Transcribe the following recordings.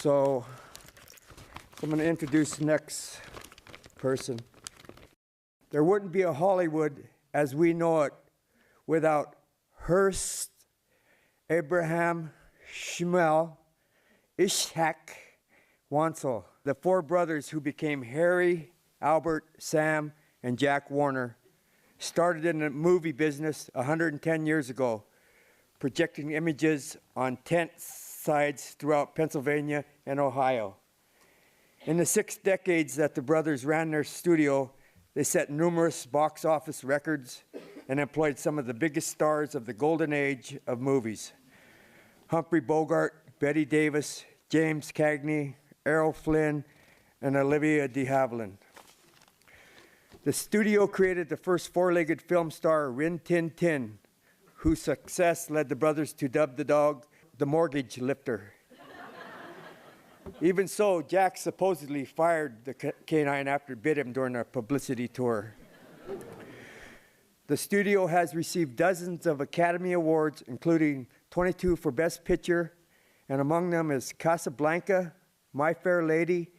So I'm going to introduce the next person. There wouldn't be a Hollywood as we know it without Hearst, Abraham, Shmuel, Ishak, Wansel, the four brothers who became Harry, Albert, Sam, and Jack Warner, started in the movie business 110 years ago, projecting images on tent sides throughout Pennsylvania and Ohio. In the 6 decades that the brothers ran their studio, they set numerous box office records and employed some of the biggest stars of the golden age of movies. Humphrey Bogart, Bette Davis, James Cagney, Errol Flynn, and Olivia de Havilland. The studio created the first four-legged film star, Rin Tin Tin, whose success led the brothers to dub the dog the mortgage lifter. Even so, Jack supposedly fired the canine after it bit him during a publicity tour. The studio has received dozens of Academy Awards, including 22 for Best Picture, and among them is Casablanca, My Fair Lady,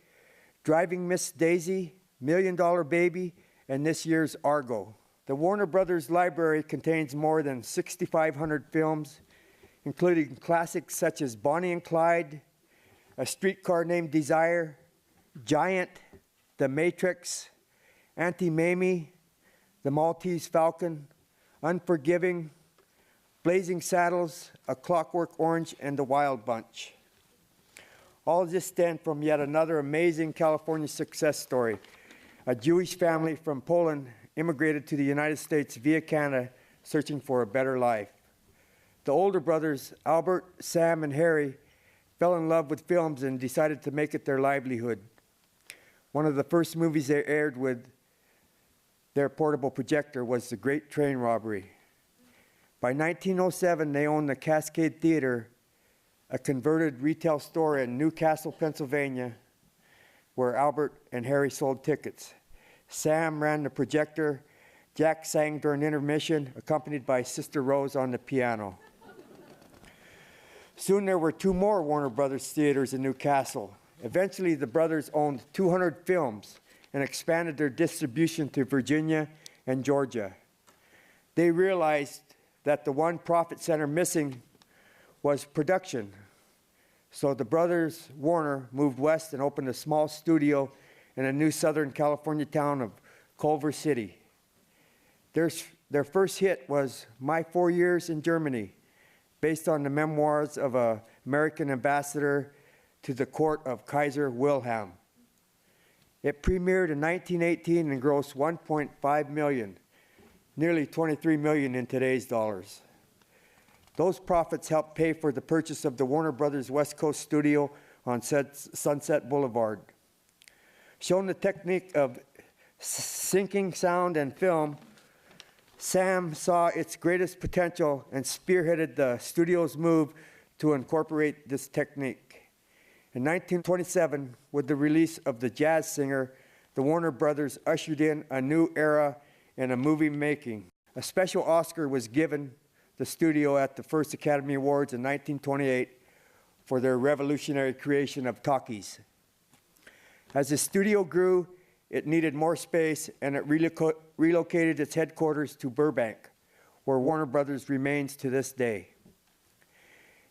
Driving Miss Daisy, $1 Million Baby, and this year's Argo. The Warner Brothers library contains more than 6,500 films, including classics such as Bonnie and Clyde, A Streetcar Named Desire, Giant, The Matrix, Auntie Mamie, The Maltese Falcon, Unforgiving, Blazing Saddles, A Clockwork Orange, and The Wild Bunch. All of this stem from yet another amazing California success story. A Jewish family from Poland immigrated to the United States via Canada, searching for a better life. The older brothers, Albert, Sam, and Harry, fell in love with films and decided to make it their livelihood. One of the first movies they aired with their portable projector was The Great Train Robbery. By 1907, they owned the Cascade Theater, a converted retail store in Newcastle, Pennsylvania, where Albert and Harry sold tickets. Sam ran the projector. Jack sang during intermission, accompanied by Sister Rose on the piano. Soon there were 2 more Warner Brothers theaters in Newcastle. Eventually, the brothers owned 200 films and expanded their distribution to Virginia and Georgia. They realized that the one profit center missing was production. So the brothers Warner moved west and opened a small studio in a new Southern California town of Culver City. Their first hit was My 4 Years in Germany, based on the memoirs of an American ambassador to the court of Kaiser Wilhelm. It premiered in 1918 and grossed $1.5 million, nearly $23 million in today's dollars. Those profits helped pay for the purchase of the Warner Brothers West Coast studio on Sunset Boulevard. Shown the technique of syncing sound and film, Sam saw its greatest potential and spearheaded the studio's move to incorporate this technique. In 1927, with the release of The Jazz Singer, the Warner Brothers ushered in a new era in a movie making. A special Oscar was given the studio at the first Academy Awards in 1928 for their revolutionary creation of talkies. As the studio grew, it needed more space, and it relocated its headquarters to Burbank, where Warner Brothers remains to this day.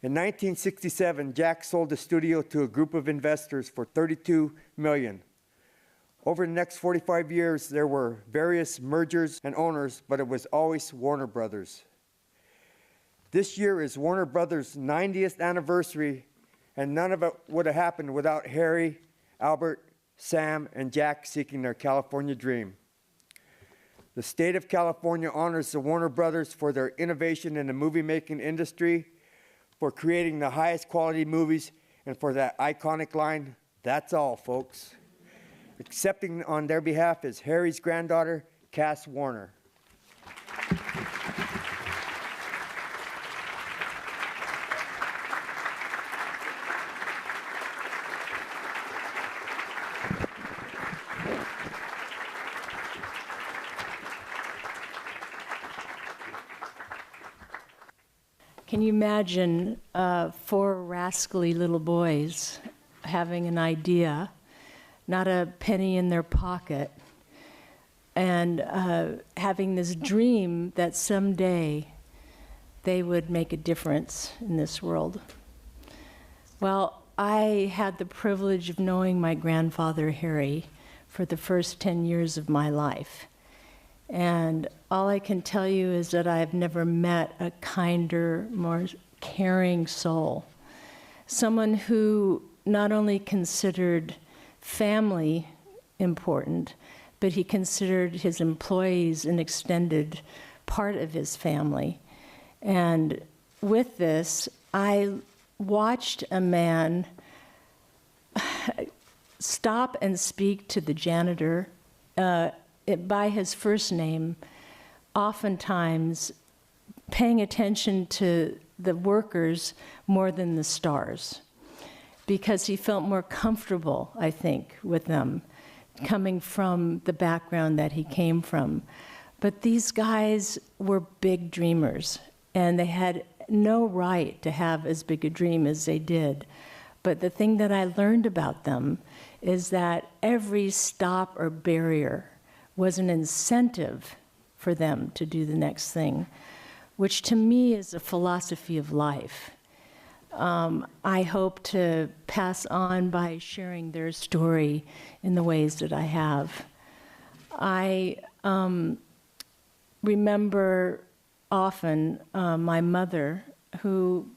In 1967, Jack sold the studio to a group of investors for $32 million. Over the next 45 years, there were various mergers and owners, but it was always Warner Brothers. This year is Warner Brothers' 90th anniversary, and none of it would have happened without Harry, Albert, Sam, and Jack seeking their California dream. The state of California honors the Warner Brothers for their innovation in the movie-making industry, for creating the highest quality movies, and for that iconic line, "That's all, folks." Accepting on their behalf is Harry's granddaughter, Cass Warner. Can you imagine 4 rascally little boys having an idea, not a penny in their pocket, and having this dream that someday they would make a difference in this world. Well, I had the privilege of knowing my grandfather, Harry, for the first 10 years of my life. And all I can tell you is that I've never met a kinder, more caring soul. Someone who not only considered family important, but he considered his employees an extended part of his family. And with this, I watched a man stop and speak to the janitor by his first name, oftentimes paying attention to the workers more than the stars, because he felt more comfortable, I think, with them, coming from the background that he came from. But these guys were big dreamers, and they had no right to have as big a dream as they did. But the thing that I learned about them is that every stop or barrier was an incentive for them to do the next thing, which to me is a philosophy of life. I hope to pass on by sharing their story in the ways that I have. I remember often my mother, who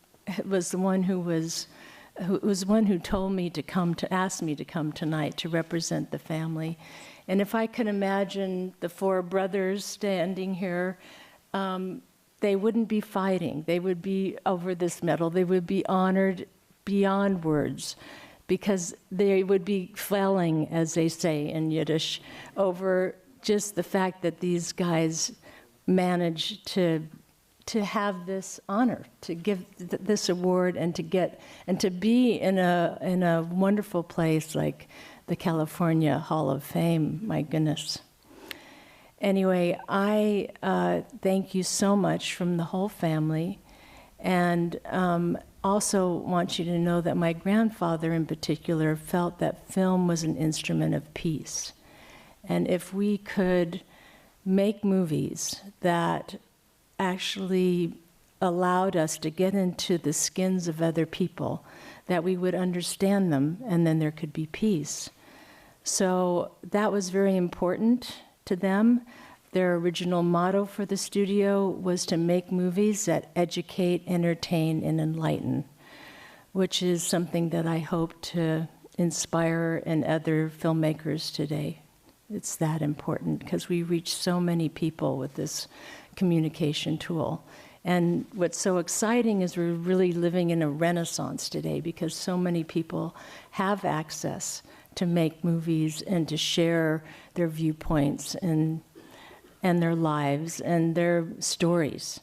was the one who told me to come to ask me to come tonight to represent the family. And if I can imagine the four brothers standing here, they wouldn't be fighting. They would be over this medal. They would be honored beyond words, because they would be felling, as they say in Yiddish, over just the fact that these guys managed to have this honor, to give this award, and to be in a wonderful place like the California Hall of Fame. My goodness. Anyway, I thank you so much from the whole family, and also want you to know that my grandfather in particular felt that film was an instrument of peace. And if we could make movies that actually allowed us to get into the skins of other people, that we would understand them, and then there could be peace. So that was very important to them. Their original motto for the studio was to make movies that educate, entertain, and enlighten, which is something that I hope to inspire in other filmmakers today. It's that important, because we reach so many people with this communication tool. And what's so exciting is we're really living in a renaissance today, because so many people have access to make movies and to share their viewpoints and their lives and their stories.